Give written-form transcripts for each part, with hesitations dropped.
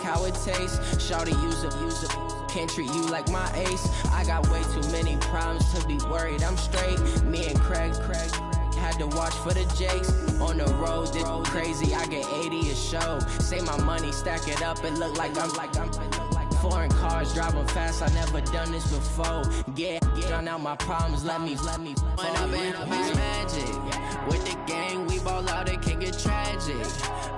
how it tastes. Shawty, use a, can't treat you like my ace. I got way too many problems to be worried, I'm straight. Me and Craig had to watch for the Jakes. On the road, this crazy, I get 80 a show. Say my money, stack it up, it look like I'm foreign cars, driving fast, I never done this before. Get on out my problems, let me When I've been magic. With the gang, we ball out, it can get tragic.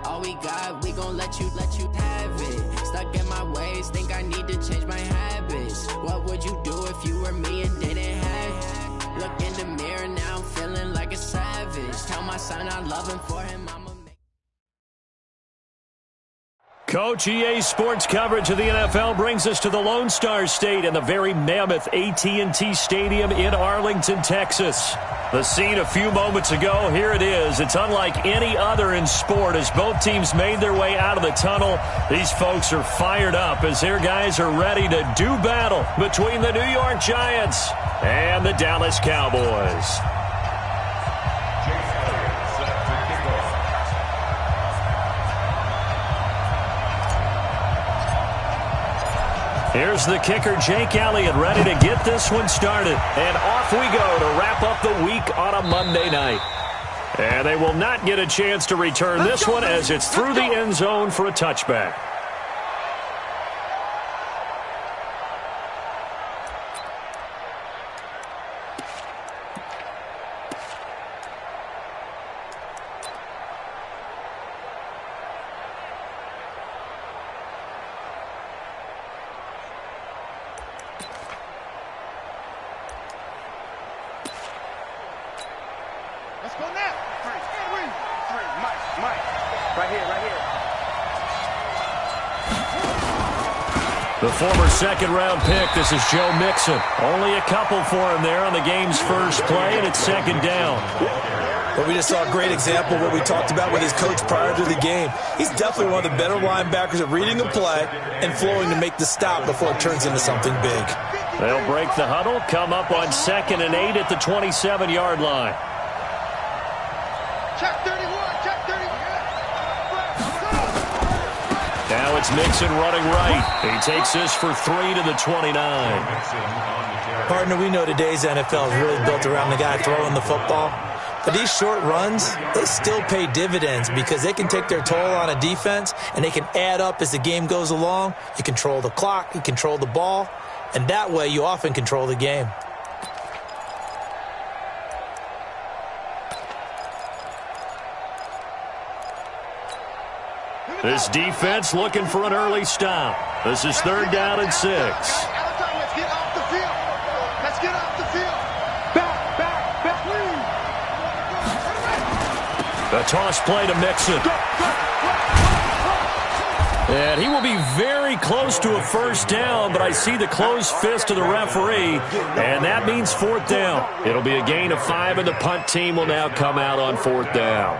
All we got, we gon' let you have it. Stuck in my ways, think I need to change my habits. What would you do if you were me and didn't have it? Look in the mirror, now I'm feeling like a savage. Tell my son I love him, for him I'ma make. Coach EA Sports coverage of the NFL brings us to the Lone Star State and the very mammoth AT&T Stadium in Arlington, Texas. The scene a few moments ago, here it is. It's unlike any other in sport as both teams made their way out of the tunnel. These folks are fired up as their guys are ready to do battle between the New York Giants and the Dallas Cowboys. Here's the kicker, Jake Elliott, ready to get this one started. And off we go to wrap up the week on a Monday night. And they will not get a chance to return this one as it's through the end zone for a touchback. The former second-round pick, this is Joe Mixon. Only a couple for him there on the game's first play, and it's second down. Well, we just saw a great example of what we talked about with his coach prior to the game. He's definitely one of the better linebackers at reading a play and flowing to make the stop before it turns into something big. They'll break the huddle, come up on 2nd and 8 at the 27-yard line. Check 31, check 31. Now it's Mixon running right. He takes this for 3 to the 29. Partner, we know today's NFL is really built around the guy throwing the football. But these short runs, they still pay dividends because they can take their toll on a defense and they can add up as the game goes along. You control the clock, you control the ball, and that way you often control the game. This defense looking for an early stop. This is 3rd down and 6. Let's get off the field. Let's get off the field. Back. The toss play to Mixon. And he will be very close to a first down, but I see the closed fist of the referee, and that means 4th down. It'll be a gain of 5, and the punt team will now come out on 4th down.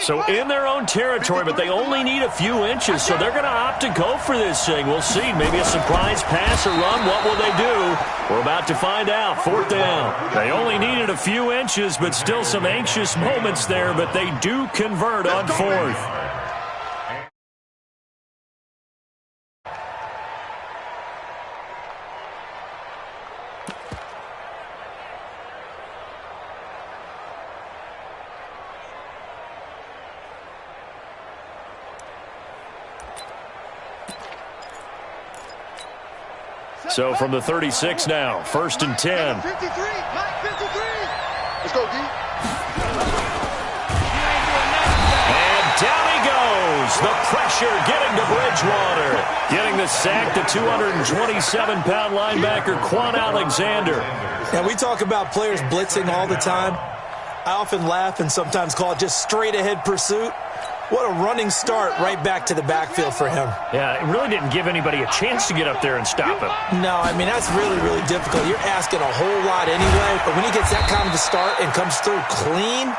So in their own territory, but they only need a few inches, so they're going to opt to go for this thing. We'll see. Maybe a surprise pass or run. What will they do? We're about to find out. 4th down. They only needed a few inches, but still some anxious moments there, but they do convert on 4th. So from the 36 now, 1st and 10. 53, Mike 53. Let's go, D. And down he goes. The pressure getting to Bridgewater. Getting the sack to 227-pound linebacker Quan Alexander. Now, we talk about players blitzing all the time. I often laugh and sometimes call it just straight-ahead pursuit. What a running start right back to the backfield for him. Yeah, it really didn't give anybody a chance to get up there and stop him. No, I mean, that's really, really difficult. You're asking a whole lot anyway, but when he gets that kind of a start and comes through clean,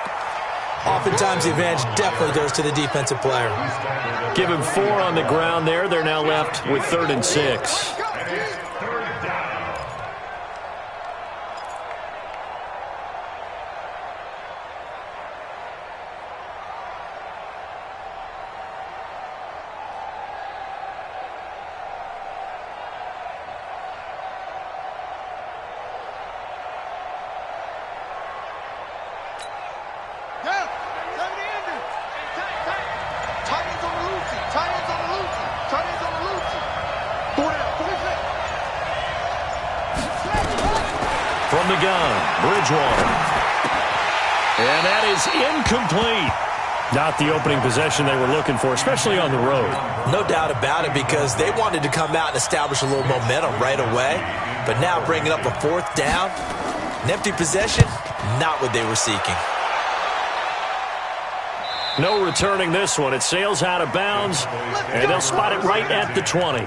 oftentimes the advantage definitely goes to the defensive player. Give him 4 on the ground there. They're now left with 3rd and 6. From the gun, Bridgewater. And that is incomplete. Not the opening possession they were looking for, especially on the road. No doubt about it, because they wanted to come out and establish a little momentum right away. But now bringing up a fourth down, an empty possession, not what they were seeking. No returning this one. It sails out of bounds, and they'll spot it right at the 20.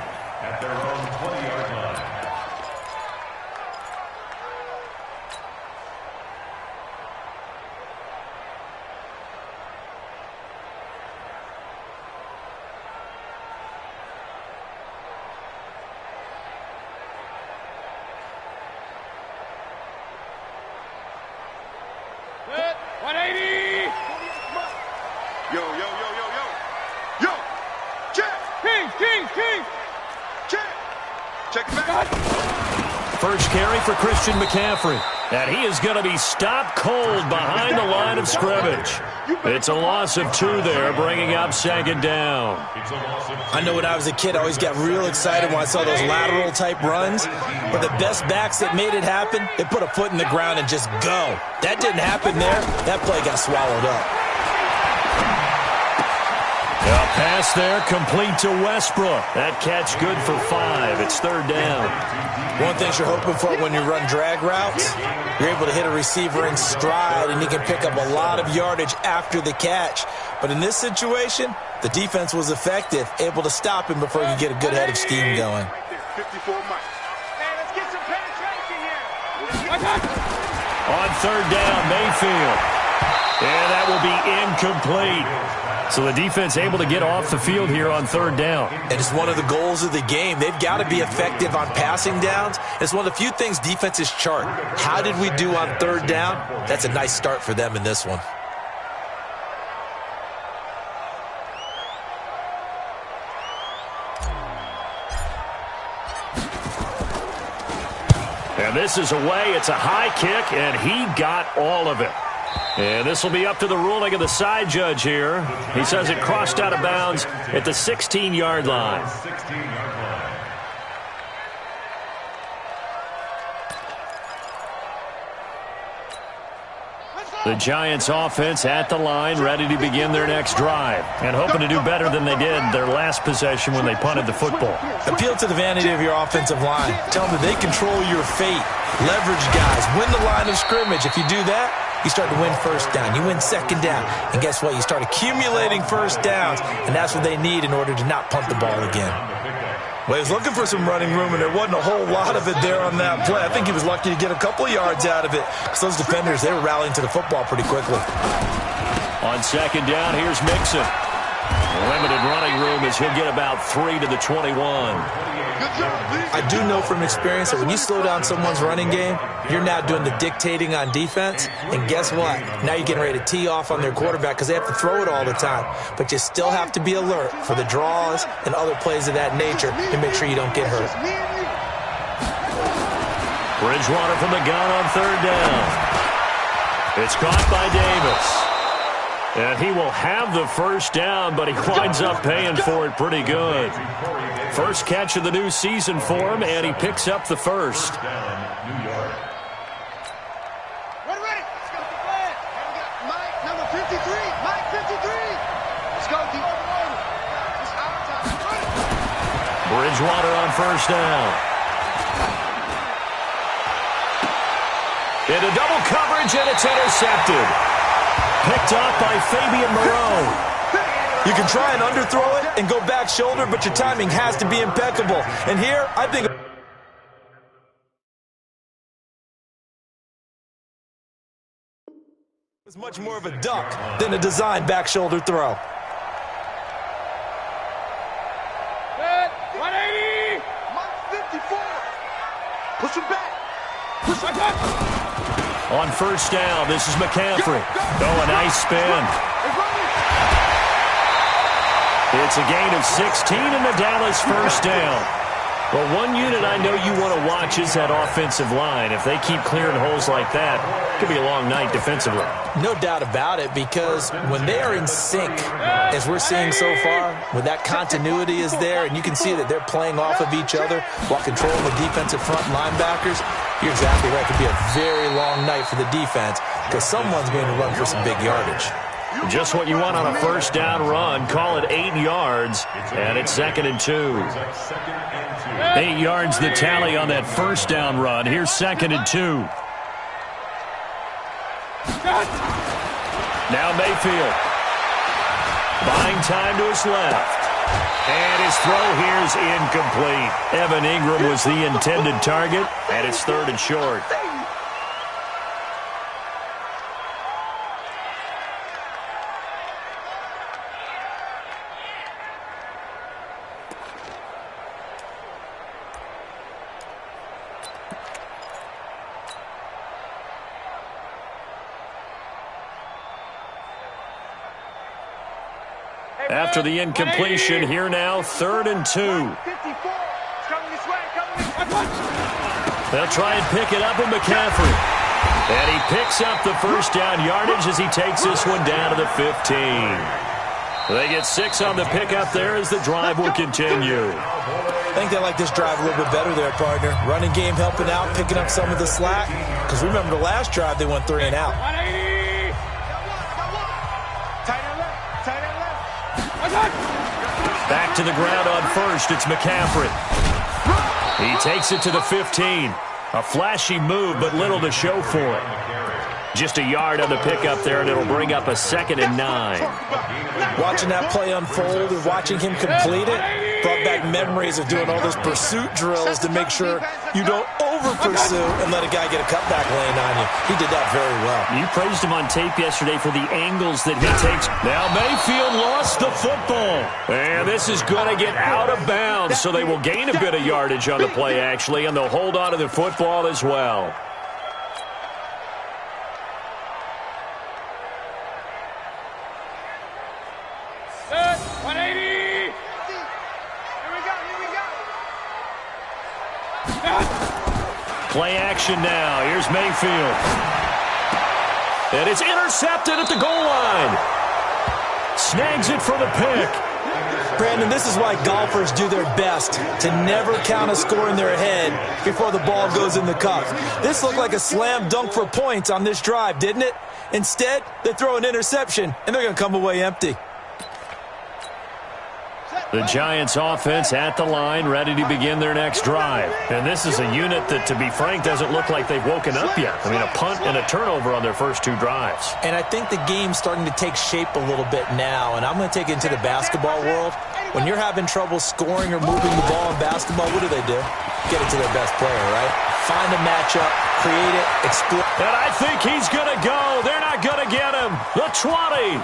First carry for Christian McCaffrey. And he is going to be stopped cold behind the line of scrimmage. It's a loss of 2 there, bringing up second down. I know when I was a kid, I always got real excited when I saw those lateral-type runs. But the best backs that made it happen, they put a foot in the ground and just go. That didn't happen there. That play got swallowed up. A pass there, complete to Westbrook. That catch good for 5. It's third down. One thing you're hoping for when you run drag routes, you're able to hit a receiver in stride, and he can pick up a lot of yardage after the catch. But in this situation, the defense was effective, able to stop him before he could get a good head of steam going. On third down, Mayfield. And that will be incomplete. So the defense able to get off the field here on third down. And it's one of the goals of the game. They've got to be effective on passing downs. It's one of the few things defenses chart. How did we do on third down? That's a nice start for them in this one. And this is away. It's a high kick, and he got all of it. And this will be up to the ruling of the side judge here. He says it crossed out of bounds at the 16-yard line. The Giants offense at the line, ready to begin their next drive, and hoping to do better than they did their last possession when they punted the football. Appeal to the vanity of your offensive line. Tell them that they control your fate. Leverage guys. Win the line of scrimmage. If you do that, you start to win first down. You win second down. And guess what? You start accumulating first downs, and that's what they need in order to not punt the ball again. Well, he was looking for some running room, and there wasn't a whole lot of it there on that play. I think he was lucky to get a couple of yards out of it, because those defenders, they were rallying to the football pretty quickly. On second down, here's Mixon. Limited running room as he'll get about 3 to the 21. I do know from experience that when you slow down someone's running game, you're now doing the dictating on defense. And guess what? Now you're getting ready to tee off on their quarterback because they have to throw it all the time. But you still have to be alert for the draws and other plays of that nature to make sure you don't get hurt. Bridgewater from the gun on third down. It's caught by Davis. And he will have the first down, but he winds up paying for it pretty good. First catch of the new season for him, and he picks up the first. Ready. Let's go. Mike, number 53. Mike, 53. Let's go, D. It's our time. Bridgewater on first down. Into double coverage, and it's intercepted. Picked up by Fabian Moreau. You can try and underthrow it and go back shoulder, but your timing has to be impeccable. And here, I think it's much more of a duck than a designed back shoulder throw. 180. Mike, 54. Push him back. Push him back. On first down, this is McCaffrey. Oh, a nice spin. It's a gain of 16 and the Dallas first down. Well, one unit I know you want to watch is that offensive line. If they keep clearing holes like that, it could be a long night defensively. No doubt about it, because when they are in sync, as we're seeing so far, when that continuity is there, and you can see that they're playing off of each other while controlling the defensive front linebackers, You're exactly right. It could be a very long night for the defense because someone's going to run for some big yardage. Just what you want on a first down run. Call it 8 yards, and it's 2nd and 2. 8 yards the tally on that first down run. Here's 2nd and 2. Now Mayfield. Buying time to his left. And his throw here's incomplete. Evan Ingram was the intended target, and it's 3rd and short. After the incompletion, here now, 3rd and 2. They'll try and pick it up with McCaffrey. And he picks up the first down yardage as he takes this one down to the 15. They get 6 on the pickup there as the drive will continue. I think they like this drive a little bit better there, partner. Running game helping out, picking up some of the slack. Because remember the last drive, they went 3 and out. Back to the ground on first. It's McCaffrey. He takes it to the 15. A flashy move, but little to show for it. Just a yard on the pickup there, and it'll bring up a 2nd and 9. Watching that play unfold and watching him complete it brought back memories of doing all those pursuit drills to make sure you don't over-pursue and let a guy get a cutback lane on you. He did that very well. You praised him on tape yesterday for the angles that he takes. Now Mayfield lost the football. And this is going to get out of bounds, so they will gain a bit of yardage on the play, actually, and they'll hold on to the football as well. Play action now. Here's Mayfield. And it's intercepted at the goal line. Snags it for the pick. Brandon, this is why golfers do their best to never count a score in their head before the ball goes in the cup. This looked like a slam dunk for points on this drive, didn't it? Instead, they throw an interception, and they're going to come away empty. The Giants offense at the line, ready to begin their next drive. And this is a unit that, to be frank, doesn't look like they've woken up yet. I mean, a punt and a turnover on their first 2 drives. And I think the game's starting to take shape a little bit now, and I'm going to take it into the basketball world. When you're having trouble scoring or moving the ball in basketball, what do? Get it to their best player, right? Find a matchup, create it, explore. And I think he's going to go. They're not going to get him. The 20.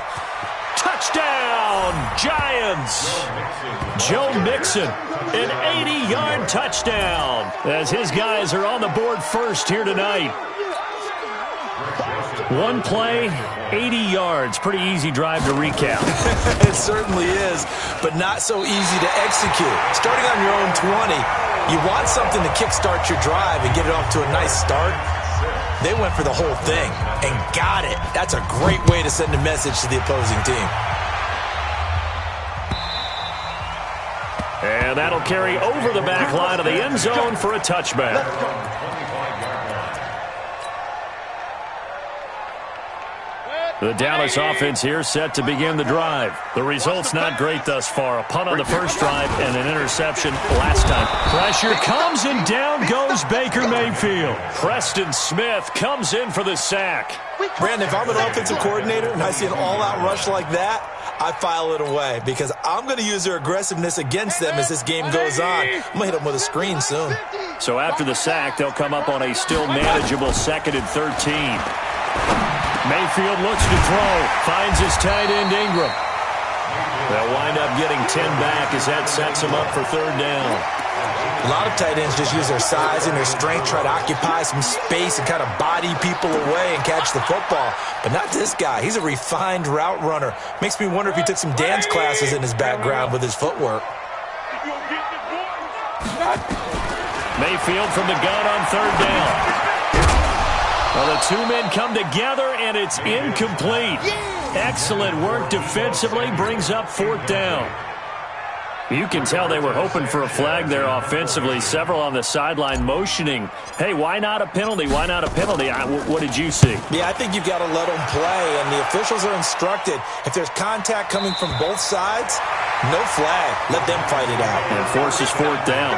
Touchdown, Giants. Joe Mixon, an 80-yard touchdown as his guys are on the board first here tonight. One play, 80 yards. Pretty easy drive to recap. It certainly is, but not so easy to execute. Starting on your own 20, you want something to kickstart your drive and get it off to a nice start. They went for the whole thing and got it. That's a great way to send a message to the opposing team. And that'll carry over the back line of the end zone for a touchback. The Dallas offense here set to begin the drive. The result's not great thus far. A punt on the first drive and an interception last time. Pressure comes and down goes Baker Mayfield. Preston Smith comes in for the sack. Brandon, if I'm an offensive coordinator and I see an all-out rush like that, I file it away because I'm going to use their aggressiveness against them as this game goes on. I'm going to hit them with a screen soon. So after the sack, they'll come up on a still manageable 2nd and 13. Mayfield looks to throw, finds his tight end Ingram. They'll wind up getting 10 back as that sets them up for 3rd down. A lot of tight ends just use their size and their strength, try to occupy some space and kind of body people away and catch the football. But not this guy. He's a refined route runner. Makes me wonder if he took some dance classes in his background with his footwork. Mayfield from the gun on 3rd down. Well, the 2 men come together, and it's incomplete. Excellent work defensively, brings up 4th down. You can tell they were hoping for a flag there offensively. Several on the sideline motioning, hey, why not a penalty? Why not a penalty? What did you see? Yeah, I think you've got to let them play, and the officials are instructed. If there's contact coming from both sides, no flag. Let them fight it out. And forces fourth down.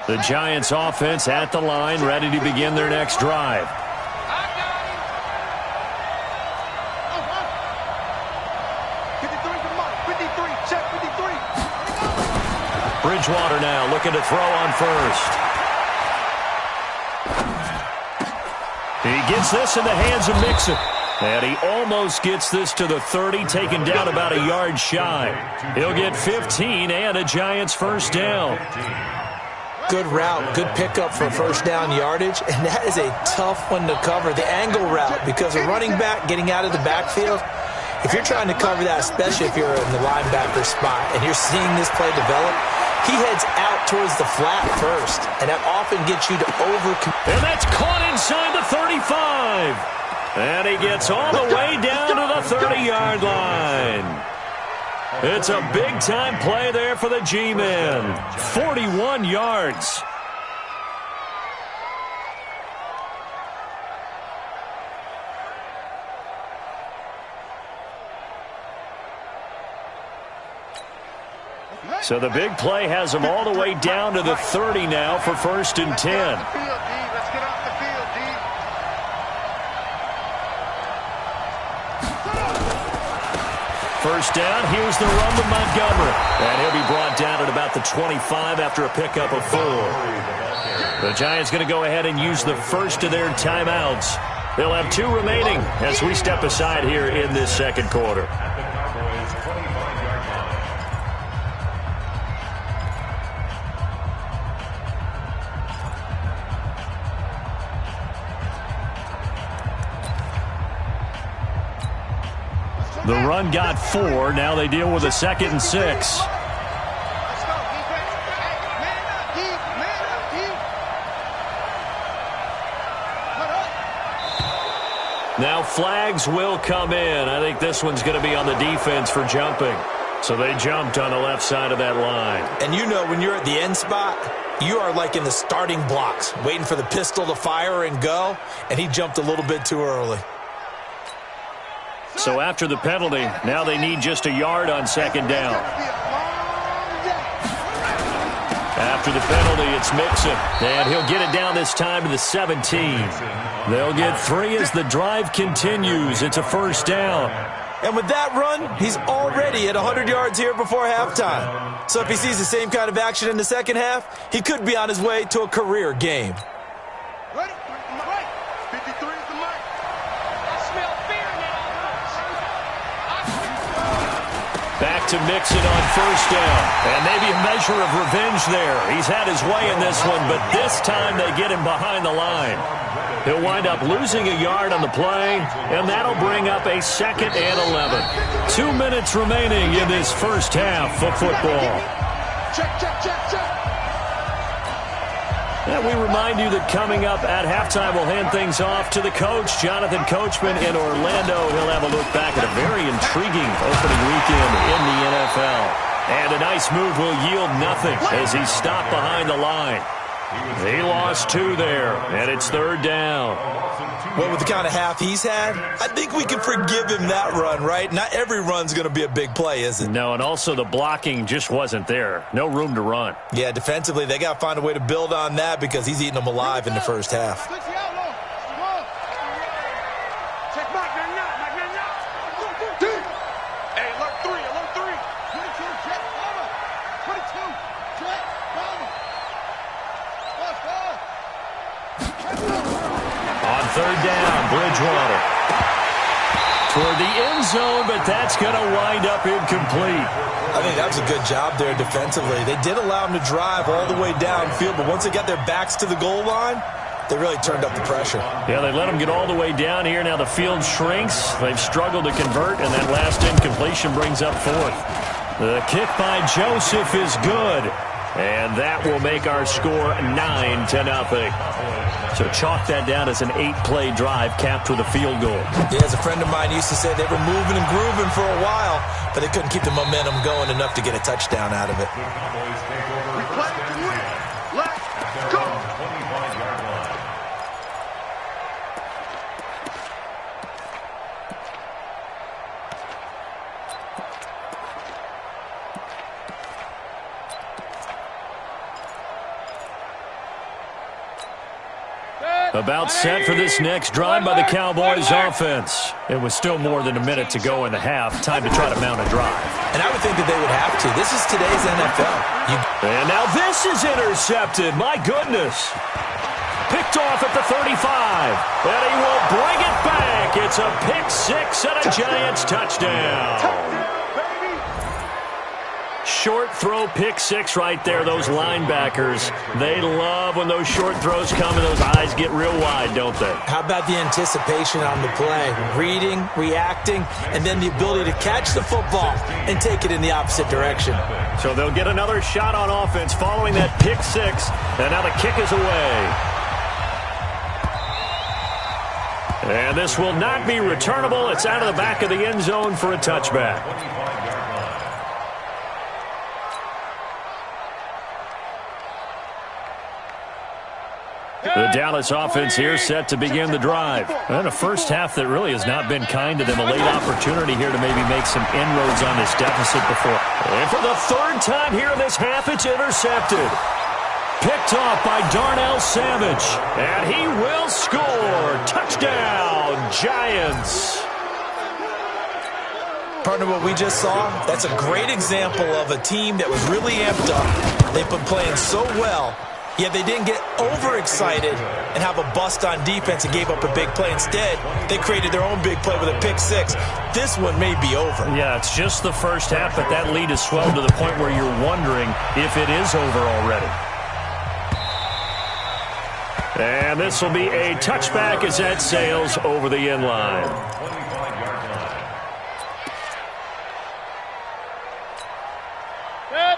The Giants offense at the line, ready to begin their next drive. Bridgewater now looking to throw on first. He gets this in the hands of Mixon. And he almost gets this to the 30, taken down about a yard shy. He'll get 15 and a Giants first down. Good route, good pickup for first down yardage, and that is a tough one to cover, the angle route, because a running back getting out of the backfield, if you're trying to cover that, especially if you're in the linebacker spot and you're seeing this play develop, he heads out towards the flat first, and that often gets you to And that's caught inside the 35. And he gets all the way down to the 30-yard line. It's a big-time play there for the G-men. 41 yards. So the big play has them all the way down to the 30 now for first and 10. First down, here's the run with Montgomery. And he'll be brought down at about the 25 after a pickup of 4. The Giants going to go ahead and use the first of their timeouts. They'll have 2 remaining as we step aside here in this second quarter. The run got 4. Now they deal with a 2nd and 6. Now flags will come in. I think this one's going to be on the defense for jumping. So they jumped on the left side of that line. And you know when you're at the end spot, you are like in the starting blocks, waiting for the pistol to fire and go, and he jumped a little bit too early. So after the penalty, now they need just a yard on 2nd down. After the penalty, it's Mixon. And he'll get it down this time to the 17. They'll get 3 as the drive continues. It's a first down. And with that run, he's already at 100 yards here before halftime. So if he sees the same kind of action in the second half, he could be on his way to a career game. Ready? 53 is the mark. I smell fear now. Back to Mixon on first down. And maybe a measure of revenge there. He's had his way in this one, but this time they get him behind the line. He'll wind up losing a yard on the play, and that'll bring up a 2nd and 11. 2 minutes remaining in this first half of football. Check. And we remind you that coming up at halftime, we'll hand things off to the coach, Jonathan Coachman in Orlando. He'll have a look back at a very intriguing opening weekend in the NFL. And a nice move will yield nothing as he's stopped behind the line. He lost 2 there, and it's 3rd down. Well, with the kind of half he's had, I think we can forgive him that run, right? Not every run's going to be a big play, is it? No, and also the blocking just wasn't there. No room to run. Yeah, defensively, they got to find a way to build on that because he's eating them alive in the first half. On 3rd down, Bridgewater. Toward the end zone, but that's going to wind up incomplete. I think that was a good job there defensively. They did allow him to drive all the way downfield, but once they got their backs to the goal line, They really turned up the pressure. Yeah, they let them get all the way down here. Now the field shrinks. They've struggled to convert, and that last incompletion brings up fourth. The kick by Joseph is good, and that will make our score 9-0. So chalk that down as an 8-play drive capped with a field goal. Yeah, as a friend of mine used to say, they were moving and grooving for a while, but they couldn't keep the momentum going enough to get a touchdown out of it. We play to win. Let's go. About set for this next drive by the Cowboys offense. It was still more than a minute to go in the half. Time to try to mount a drive. And I would think that they would have to. This is today's NFL. And now this is intercepted. My goodness. Picked off at the 35. And he will bring it back. It's a pick six and a Giants touchdown. Short throw pick six right there. Those linebackers, they love when those short throws come and those eyes get real wide, don't they? How about the anticipation on the play? Reading, reacting, and then the ability to catch the football and take it in the opposite direction. So they'll get another shot on offense following that pick six, and now the kick is away. And this will not be returnable. It's out of the back of the end zone for a touchback. The Dallas offense here set to begin the drive. And a first half that really has not been kind to them. A late opportunity here to maybe make some inroads on this deficit before. And for the third time here in this half, it's intercepted. Picked off by Darnell Savage. And he will score. Touchdown, Giants. Partner, what we just saw, that's a great example of a team that was really amped up. They've been playing so well. Yet they didn't get overexcited and have a bust on defense and gave up a big play. Instead, they created their own big play with a pick six. This one may be over. Yeah, it's just the first half, but that lead has swelled to the point where you're wondering if it is over already. And this will be a touchback as that sails over the end line.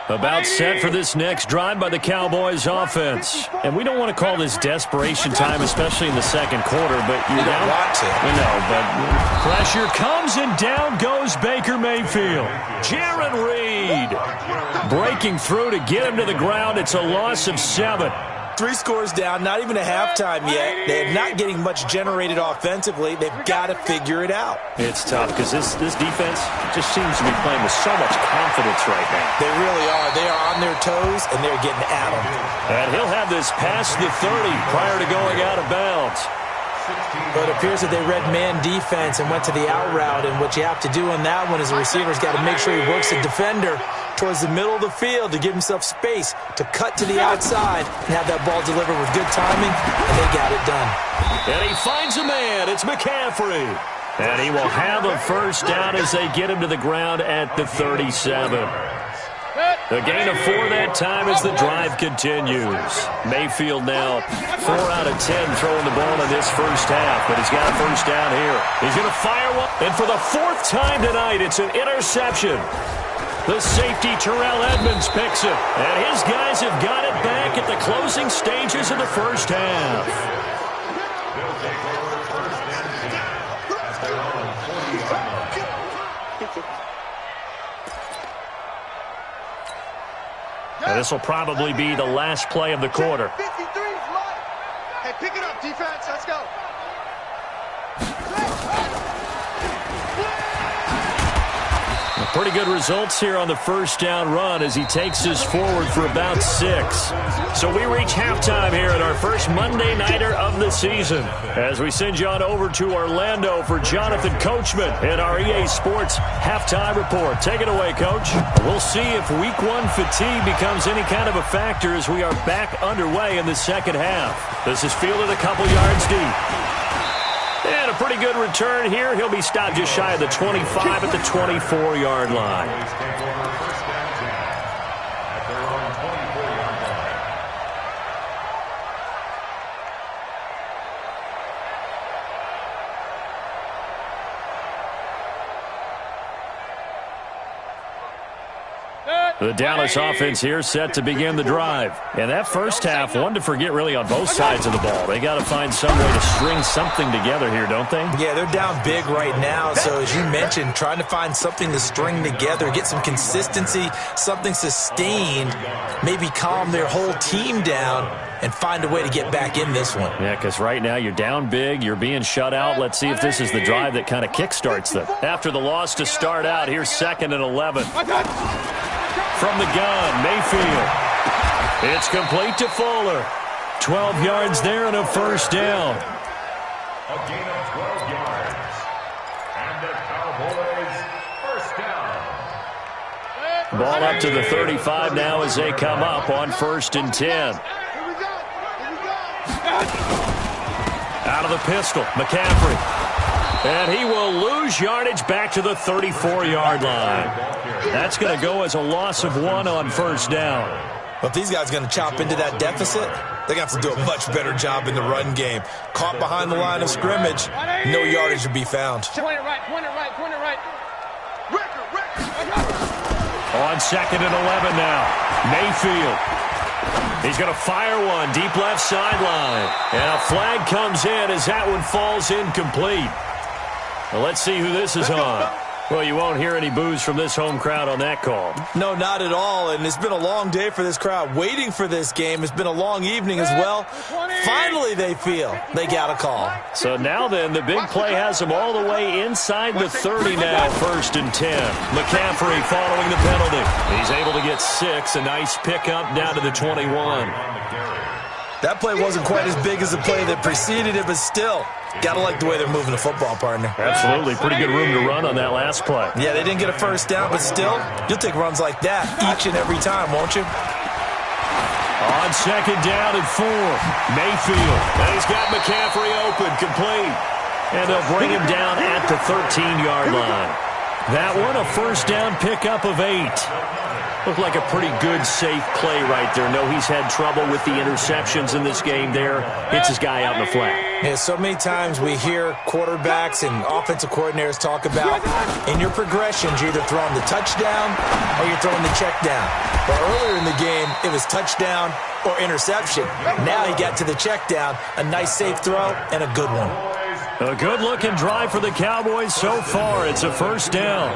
About set for this next drive by the Cowboys offense. And we don't want to call this desperation time, especially in the second quarter, but you don't want to. We know, but pressure comes and down goes Baker Mayfield. Jaron Reed breaking through to get him to the ground. It's a loss of 7. 3 scores down, not even a halftime yet. They're not getting much generated offensively. They've got to figure it out. It's tough because this defense just seems to be playing with so much confidence right now. They really are. They are on their toes, and they're getting at them. And he'll have this past the 30 prior to going out of bounds. But it appears that they read man defense and went to the out route, and what you have to do on that one is the receiver's got to make sure he works the defender towards the middle of the field to give himself space to cut to the outside and have that ball delivered with good timing, and they got it done. And he finds a man. It's McCaffrey. And he will have a first down as they get him to the ground at the 37. A gain of 4 that time as the drive continues. Mayfield now 4 out of 10 throwing the ball in this first half, but he's got a first down here. He's going to fire one, and for the 4th time tonight, it's an interception. The safety, Terrell Edmonds, picks it, and his guys have got it back at the closing stages of the first half. And this will probably be the last play of the quarter. 53 is mine. Hey, pick it up, defense. Let's go. Pretty good results here on the first down run as he takes us forward for about 6. So we reach halftime here at our first Monday Nighter of the season as we send you on over to Orlando for Jonathan Coachman in our EA Sports Halftime Report. Take it away, Coach. We'll see if Week 1 fatigue becomes any kind of a factor as we are back underway in the second half. This is fielded a couple yards deep. And a pretty good return here. He'll be stopped just shy of the 25 at the 24-yard line. The Dallas offense here set to begin the drive. And that first half, one to forget really on both sides of the ball. They got to find some way to string something together here, don't they? Yeah, they're down big right now. So as you mentioned, trying to find something to string together, get some consistency, something sustained, maybe calm their whole team down and find a way to get back in this one. Yeah, because right now you're down big, you're being shut out. Let's see if this is the drive that kind of kickstarts them. After the loss to start out, here's 2nd and 11. From the gun, Mayfield. It's complete to Fuller. 12 yards there and a first down. A gain of 12 yards. And the Cowboys first down. Ball up to the 35 now as they come up on 1st and 10. Out of the pistol, McCaffrey. And he will lose yardage back to the 34-yard line. That's going to go as a loss of 1 on first down. Well, if these guys are going to chop into that deficit, they're going to have to do a much better job in the run game. Caught behind the line of scrimmage, no yardage to be found. Point it right. On 2nd and 11 now, Mayfield. He's going to fire one deep left sideline. And a flag comes in as that one falls incomplete. Well, let's see who this is on. Well, you won't hear any boos from this home crowd on that call. No, not at all. And it's been a long day for this crowd waiting for this game. It's been a long evening as well. Finally, they feel they got a call. So now then, the big play has them all the way inside the 30 now, 1st and 10. McCaffrey following the penalty. He's able to get 6. A nice pickup down to the 21. That play wasn't quite as big as the play that preceded it, but still, got to like the way they're moving the football, partner. Absolutely. Pretty good room to run on that last play. Yeah, they didn't get a first down, but still, you'll take runs like that each and every time, won't you? On 2nd down and 4, Mayfield. And he's got McCaffrey open, complete. And they'll bring him down at the 13-yard line. That one, a first down pickup of 8. Looked like a pretty good, safe play right there. No, he's had trouble with the interceptions in this game there. Hits his guy out in the flat. Yeah, so many times we hear quarterbacks and offensive coordinators talk about in your progressions, you're either throwing the touchdown or you're throwing the check down. But earlier in the game, it was touchdown or interception. Now he got to the check down, a nice safe throw, and a good one. A good-looking drive for the Cowboys so far. It's a first down.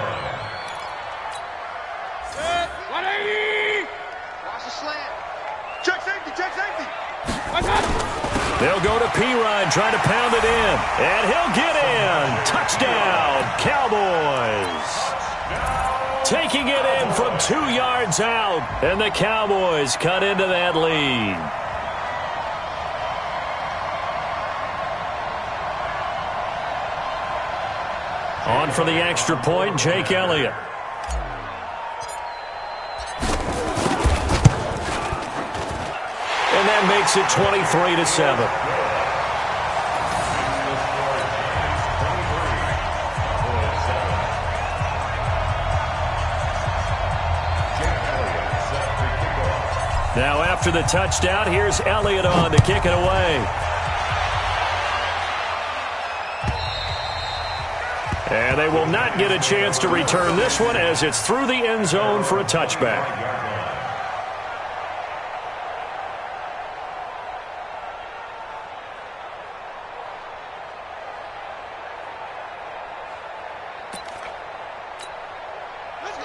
They'll go to Pirine, trying to pound it in. And he'll get in. Touchdown, Cowboys. Taking it in from 2 yards out. And the Cowboys cut into that lead. On for the extra point, Jake Elliott. And that makes it 23-7. Now after the touchdown, here's Elliott on to kick it away. And they will not get a chance to return this one as it's through the end zone for a touchback.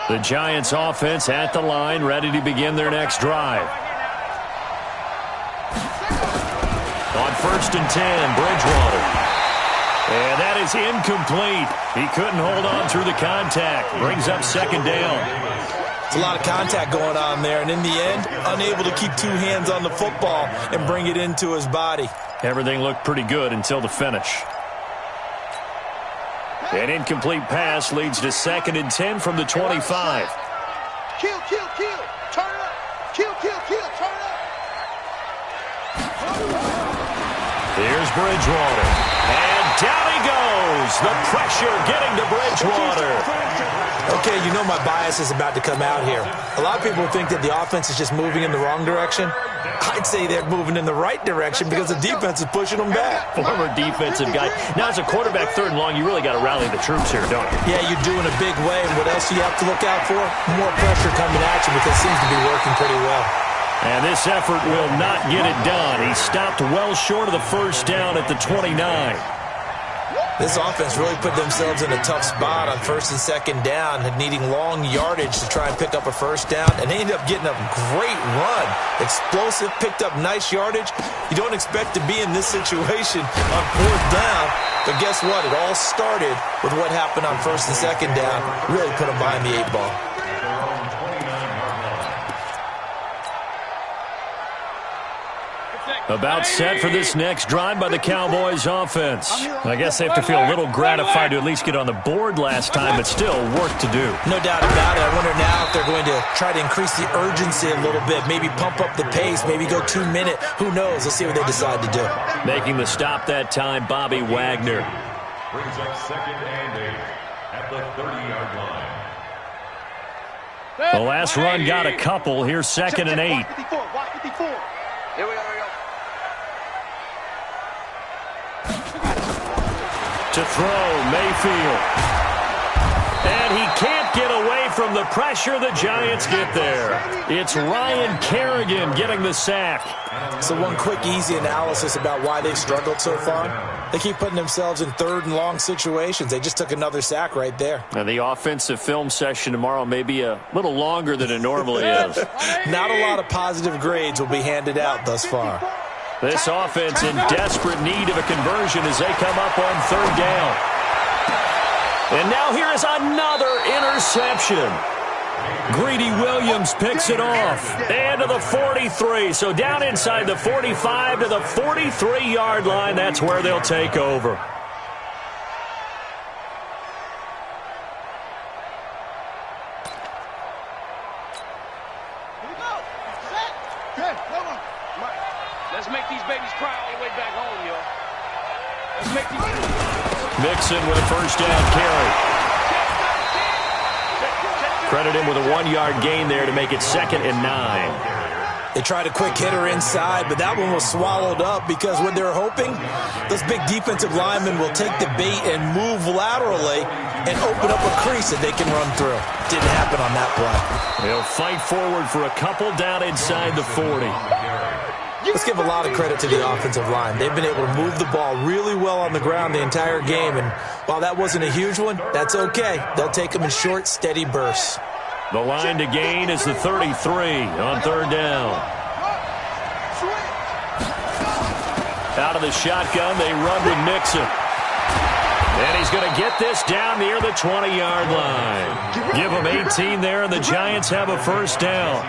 The Giants offense at the line, ready to begin their next drive. On 1st and 10, Bridgewater. And that is incomplete. He couldn't hold on through the contact. Brings up 2nd down. It's a lot of contact going on there, and in the end, unable to keep 2 hands on the football and bring it into his body. Everything looked pretty good until the finish. An incomplete pass leads to 2nd and 10 from the 25. Kill, kill, kill. Turn it up. Kill, kill, kill. Turn it up. Here's Bridgewater. And down he goes. The pressure getting to Bridgewater. Okay, you know my bias is about to come out here. A lot of people think that the offense is just moving in the wrong direction. I'd say they're moving in the right direction because the defense is pushing them back. Former defensive guy. Now, as a quarterback, 3rd and long, you really got to rally the troops here, don't you? Yeah, you do in a big way. And what else do you have to look out for? More pressure coming at you because it seems to be working pretty well. And this effort will not get it done. He stopped well short of the first down at the 29. This offense really put themselves in a tough spot on 1st and 2nd down, needing long yardage to try and pick up a first down, and they ended up getting a great run. Explosive, picked up nice yardage. You don't expect to be in this situation on 4th down, but guess what? It all started with what happened on 1st and 2nd down. Really put them behind the 8 ball. About set for this next drive by the Cowboys offense. I guess they have to feel a little gratified to at least get on the board last time, but still work to do. No doubt about it. I wonder now if they're going to try to increase the urgency a little bit, maybe pump up the pace, maybe go 2-minute. Who knows? Let's see what they decide to do. Making the stop that time, Bobby Wagner. Brings up 2nd and 8 at the 30-yard line. The last run got a couple. Here's 2nd and 8. Here we go. To throw, Mayfield. And he can't get away from the pressure. The Giants get there. It's Ryan Kerrigan getting the sack. So one quick, easy analysis about why they've struggled so far. They keep putting themselves in 3rd and long situations. They just took another sack right there. And the offensive film session tomorrow may be a little longer than it normally is. Not a lot of positive grades will be handed out thus far. This offense in desperate need of a conversion as they come up on 3rd down. And now here is another interception. Greedy Williams picks it off. And to the 43. So down inside the 45 to the 43-yard line. That's where they'll take over. Let's make these babies cry all the way back home, yo. Let's make these... Mixon with a first down carry. Credit him with a 1-yard gain there to make it 2nd and 9. They tried a quick hitter inside, but that one was swallowed up because what they're hoping, those big defensive linemen will take the bait and move laterally and open up a crease that they can run through. Didn't happen on that play. They'll fight forward for a couple down inside the 40. Let's give a lot of credit to the offensive line. They've been able to move the ball really well on the ground the entire game, and while that wasn't a huge one, that's okay. They'll take them in short, steady bursts. The line to gain is the 33 on 3rd down. Out of the shotgun, they run with Mixon. And he's going to get this down near the 20-yard line. Give them 18 there, and the Giants have a first down.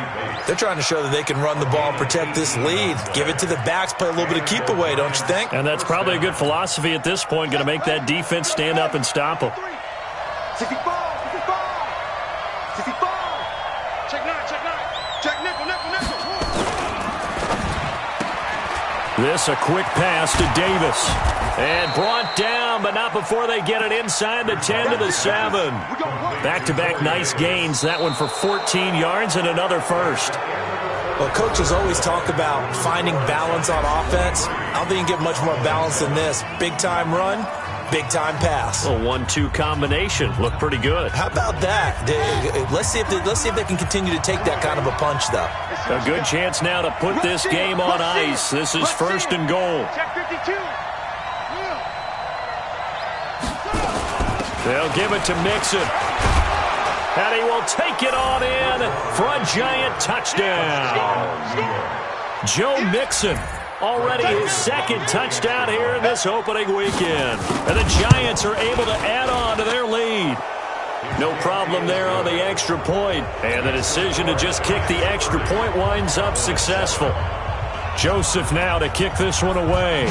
They're trying to show that they can run the ball and protect this lead. Give it to the backs, play a little bit of keep away, don't you think? And that's probably a good philosophy at this point, going to make that defense stand up and stop them. 65. Check 9. Check nickel. This a quick pass to Davis. And brought down, but not before they get it inside the 10 to the 7. Back-to-back nice gains. That one for 14 yards and another first. Well, coaches always talk about finding balance on offense. I don't think you can get much more balance than this. Big-time run, big-time pass. A 1-2 combination. Looked pretty good. How about that? Let's see if they can continue to take that kind of a punch, though. A good chance now to put this game on ice. This is 1st and goal. Check 52. They'll give it to Mixon. And he will take it on in for a Giant touchdown. Joe Mixon, already his 2nd touchdown here in this opening weekend. And the Giants are able to add on to their lead. No problem there on the extra point. And the decision to just kick the extra point winds up successful. Joseph now to kick this one away.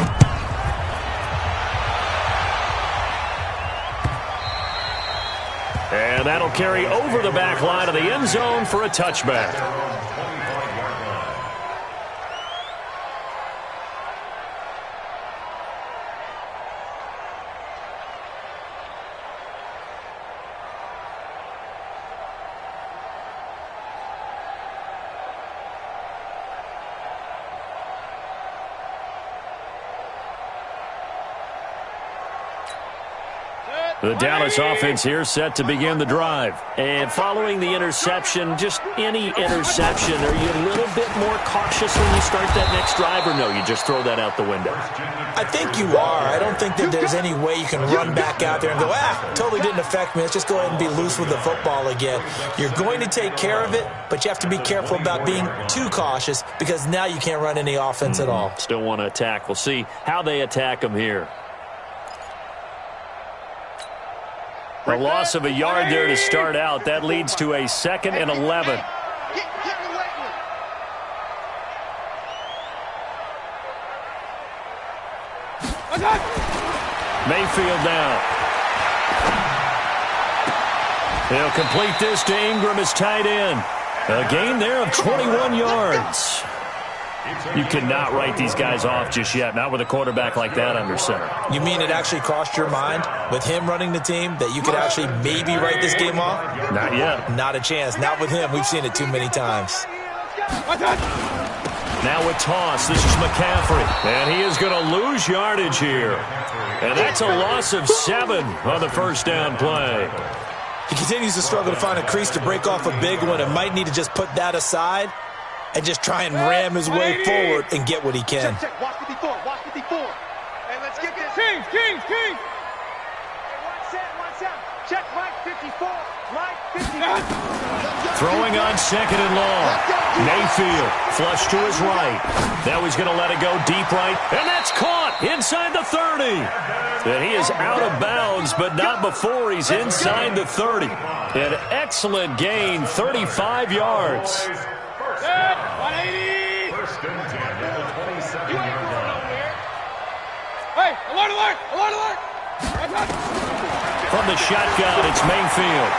And that'll carry over the back line of the end zone for a touchback. The Dallas offense here set to begin the drive. And following the interception, just any interception, are you a little bit more cautious when you start that next drive, or no, you just throw that out the window? I think you are. I don't think that there's any way you can run back out there and go, totally didn't affect me. Let's just go ahead and be loose with the football again. You're going to take care of it, but you have to be careful about being too cautious because now you can't run any offense at all. Still want to attack. We'll see how they attack them here. A loss of a yard there to start out. That leads to a 2nd and 11. Mayfield now. He'll complete this to Ingram as tight end. A gain there of 21 yards. You cannot write these guys off just yet, not with a quarterback like that under center. You mean it actually crossed your mind with him running the team that you could actually maybe write this game off? Not yet. Not a chance. Not with him. We've seen it too many times. Now with toss, this is McCaffrey. And he is going to lose yardage here. And that's a loss of 7 on the first down play. He continues to struggle to find a crease to break off a big one and might need to just put that aside and just try and ram his way forward and get what he can. Check. Watch 54. Watch 54. Hey, let's get this. Kings. Hey, one set. Check Mike 54. Mike 54. Throwing on 2nd and long. Mayfield flush to his right. Now he's going to let it go deep right. And that's caught inside the 30. And he is out of bounds, but not before he's inside the 30. An excellent gain, 35 yards. 180. First and 10 at the 27-yard line. Hey, alert. From the shotgun, it's Mayfield.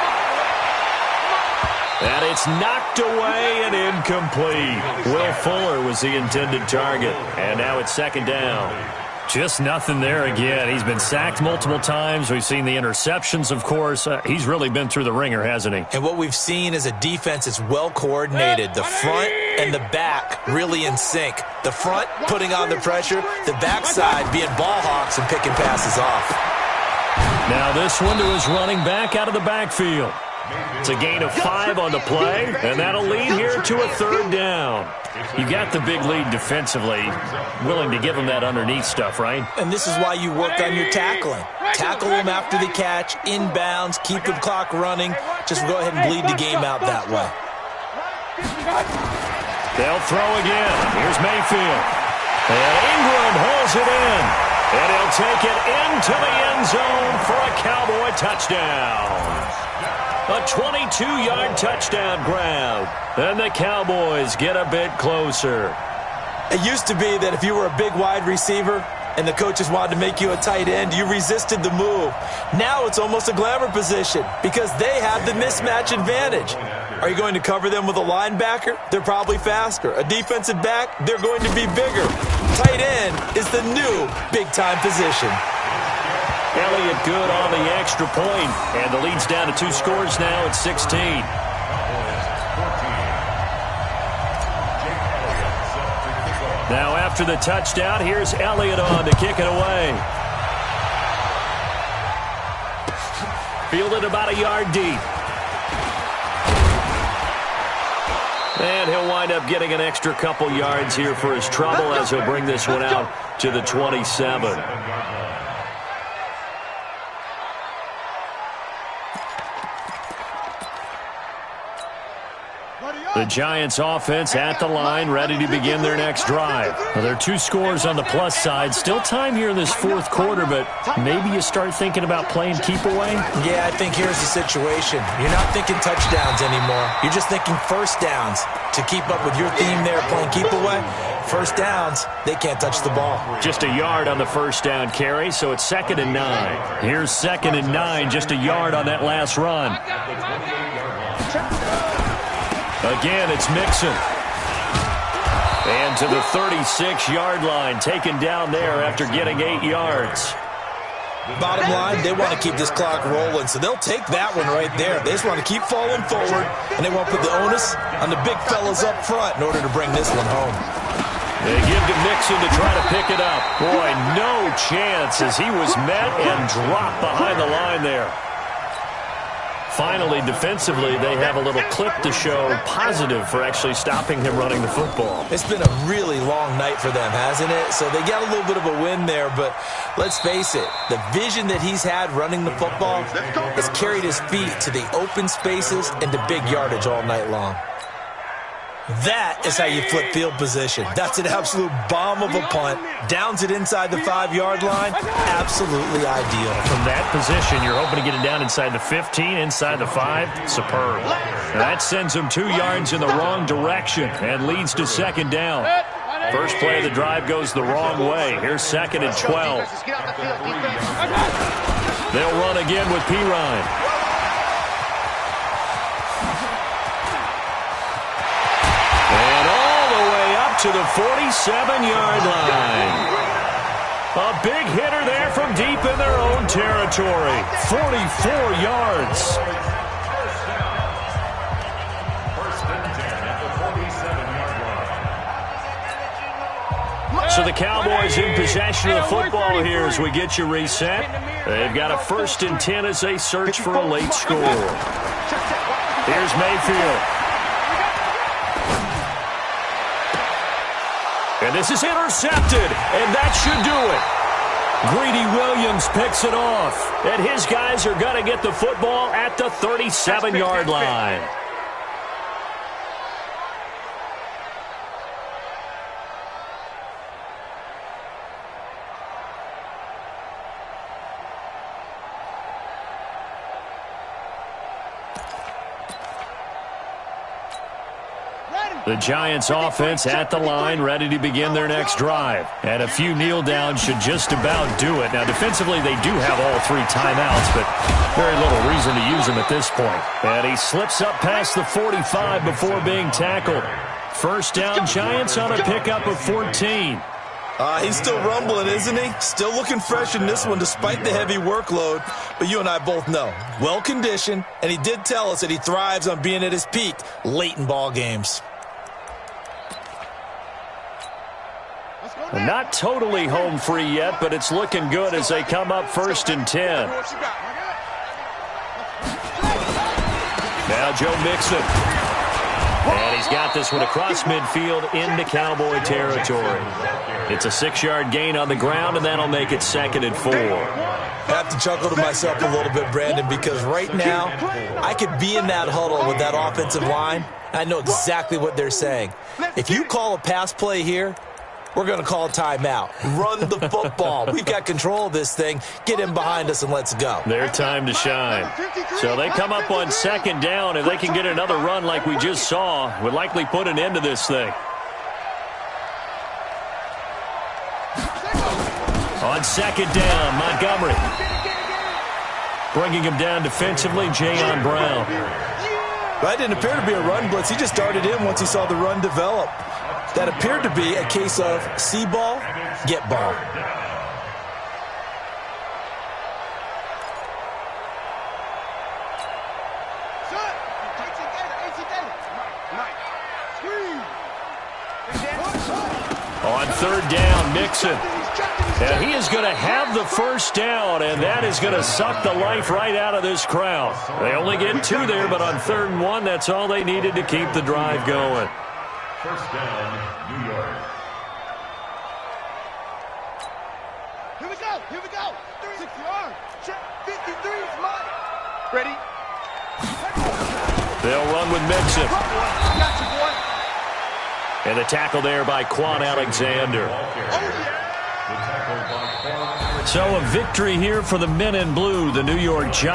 And it's knocked away and incomplete. Will Fuller was the intended target. And now it's 2nd down. Just nothing there again. He's been sacked multiple times. We've seen the interceptions, of course. He's really been through the ringer, hasn't he? And what we've seen is a defense that's well coordinated. The front and the back really in sync. The front putting on the pressure. The backside being ball hawks and picking passes off. Now this one to his running back out of the backfield. It's a gain of 5 on the play, and that'll lead here to a 3rd down. You got the big lead defensively, willing to give him that underneath stuff, right? And this is why you work on your tackling. Tackle them after the catch, inbounds, keep the clock running. Just go ahead and bleed the game out that way. They'll throw again. Here's Mayfield. And Ingram holds it in. And he'll take it into the end zone for a Cowboy touchdown. A 22-yard touchdown grab. And the Cowboys get a bit closer. It used to be that if you were a big wide receiver and the coaches wanted to make you a tight end, you resisted the move. Now it's almost a glamour position because they have the mismatch advantage. Are you going to cover them with a linebacker? They're probably faster. A defensive back? They're going to be bigger. Tight end is the new big-time position. Elliott good on the extra point, and the lead's down to 2 scores now at 16. Now after the touchdown, here's Elliott on to kick it away. Fielded about a yard deep. And he'll wind up getting an extra couple yards here for his trouble as he'll bring this one out to the 27. The Giants offense at the line, ready to begin their next drive. Well, there are 2 scores on the plus side. Still time here in this 4th quarter, but maybe you start thinking about playing keep away? Yeah, I think here's the situation. You're not thinking touchdowns anymore. You're just thinking first downs. To keep up with your theme there, playing keep away, first downs, they can't touch the ball. Just a yard on the first down carry, so it's 2nd and 9. Here's 2nd and 9, just a yard on that last run. Again, it's Mixon. And to the 36-yard line, taken down there after getting 8 yards. Bottom line, they want to keep this clock rolling, so they'll take that one right there. They just want to keep falling forward, and they want to put the onus on the big fellas up front in order to bring this one home. They give to Mixon to try to pick it up. Boy, no chance as he was met and dropped behind the line there. Finally, defensively, they have a little clip to show positive for actually stopping him running the football. It's been a really long night for them, hasn't it? So they got a little bit of a win there, but let's face it, the vision that he's had running the football has carried his feet to the open spaces and to big yardage all night long. That is how you flip field position. That's an absolute bomb of a punt. Downs it inside the 5-yard line. Absolutely ideal. From that position, you're hoping to get it down inside the 15, inside the 5. Superb. That sends him 2 yards in the wrong direction and leads to second down. First play of the drive goes the wrong way. Here's second and 12. They'll run again with Pirine. To the 47-yard line. A big hitter there from deep in their own territory. 44 yards. First and 10 at the 47-yard line. So the Cowboys in possession of the football here as we get you reset. They've got a first and 10 as they search for a late score. Here's Mayfield. And this is intercepted, and that should do it. Greedy Williams picks it off, and his guys are going to get the football at the 37-yard line. The Giants offense at the line, ready to begin their next drive. And a few kneel downs should just about do it. Now, defensively, they do have all 3 timeouts, but very little reason to use them at this point. And he slips up past the 45 before being tackled. First down, Giants on a pickup of 14. He's still rumbling, isn't he? Still looking fresh in this one despite the heavy workload. But you and I both know, well-conditioned, and he did tell us that he thrives on being at his peak late in ball games. Not totally home free yet, but it's looking good as they come up first and 10. Now Joe Mixon. And he's got this one across midfield into Cowboy territory. It's a 6-yard gain on the ground, and that'll make it second and 4. I have to chuckle to myself a little bit, Brandon, because right now I could be in that huddle with that offensive line. I know exactly what they're saying. If you call a pass play here, we're going to call a timeout. Run the football. We've got control of this thing. Get in behind us and let's go. Their time to shine. So they come up on second down. If they can get another run like we just saw, would likely put an end to this thing. On second down, Montgomery. Bringing him down defensively, Jayon Brown. That didn't appear to be a run blitz. He just darted in once he saw the run develop. That appeared to be a case of see ball, get ball. On third down, Mixon. And he is going to have the first down, and that is going to suck the life right out of this crowd. They only get 2 there, but on 3rd and 1, that's all they needed to keep the drive going. First down, New York. Here we go. Here we go. 6 yards. Check. 53 is mine. Ready? They'll run with Mixon. Got you, boy. And the tackle there by Quan Alexander. So a victory here for the men in blue, the New York Giants.